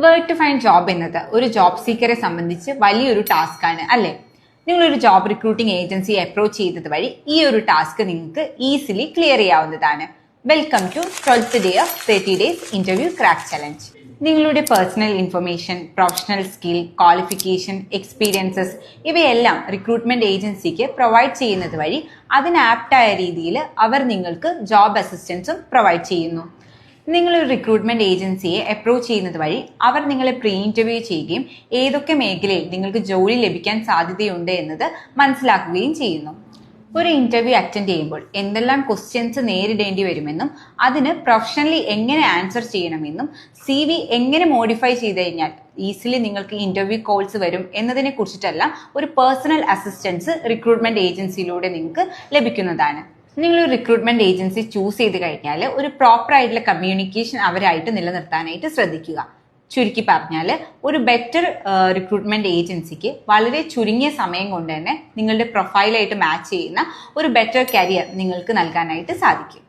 Where to find job എന്നത് ഒരു job സീക്കറെ സംബന്ധിച്ച് വലിയൊരു ടാസ്ക് ആണ് അല്ലേ? നിങ്ങളൊരു ജോബ് റിക്രൂട്ടിംഗ് ഏജൻസി അപ്രോച്ച് ചെയ്തത് വഴി ഈ ഒരു ടാസ്ക് നിങ്ങൾക്ക് ഈസിലി ക്ലിയർ ചെയ്യാവുന്നതാണ്. Welcome to 12th day of 30 days interview crack challenge. നിങ്ങളുടെ personal information, professional skill, qualification, experiences ഇവയെല്ലാം റിക്രൂട്ട്മെന്റ് ഏജൻസിക്ക് പ്രൊവൈഡ് ചെയ്യുന്നത് വഴി അതിന് ആപ്റ്റായ രീതിയിൽ അവർ നിങ്ങൾക്ക് ജോബ് അസിസ്റ്റൻസും പ്രൊവൈഡ് ചെയ്യുന്നു. നിങ്ങളൊരു റിക്രൂട്ട്മെന്റ് ഏജൻസിയെ അപ്രോച്ച് ചെയ്യുന്നത് വഴി അവർ നിങ്ങളെ പ്രീ ഇന്റർവ്യൂ ചെയ്യുകയും ഏതൊക്കെ മേഖലയിൽ നിങ്ങൾക്ക് ജോലി ലഭിക്കാൻ സാധ്യതയുണ്ട് എന്നത് മനസ്സിലാക്കുകയും ചെയ്യുന്നു. ഒരു ഇന്റർവ്യൂ അറ്റൻഡ് ചെയ്യുമ്പോൾ എന്തെല്ലാം ക്വസ്റ്റ്യൻസ് നേരിടേണ്ടി വരുമെന്നും അതിന് പ്രൊഫഷണലി എങ്ങനെ ആൻസർ ചെയ്യണമെന്നും CV എങ്ങനെ മോഡിഫൈ ചെയ്ത് കഴിഞ്ഞാൽ ഈസിലി നിങ്ങൾക്ക് ഇന്റർവ്യൂ കോൾസ് വരും എന്നതിനെ കുറിച്ചിട്ടെല്ലാം ഒരു പേഴ്സണൽ അസിസ്റ്റൻസ് റിക്രൂട്ട്മെന്റ് ഏജൻസിയിലൂടെ നിങ്ങൾക്ക് ലഭിക്കുന്നതാണ്. നിങ്ങളൊരു റിക്രൂട്ട്മെന്റ് ഏജൻസി ചൂസ് ചെയ്ത് കഴിഞ്ഞാൽ ഒരു പ്രോപ്പർ ആയിട്ടുള്ള കമ്മ്യൂണിക്കേഷൻ അവരായിട്ട് നിലനിർത്താനായിട്ട് ശ്രദ്ധിക്കുക. ചുരുക്കി പറഞ്ഞാൽ ഒരു ബെറ്റർ റിക്രൂട്ട്മെന്റ് ഏജൻസിക്ക് വളരെ ചുരുങ്ങിയ സമയം കൊണ്ട് തന്നെ നിങ്ങളുടെ പ്രൊഫൈലായിട്ട് മാച്ച് ചെയ്യുന്ന ഒരു ബെറ്റർ കരിയർ നിങ്ങൾക്ക് നൽകാനായിട്ട് സാധിക്കും.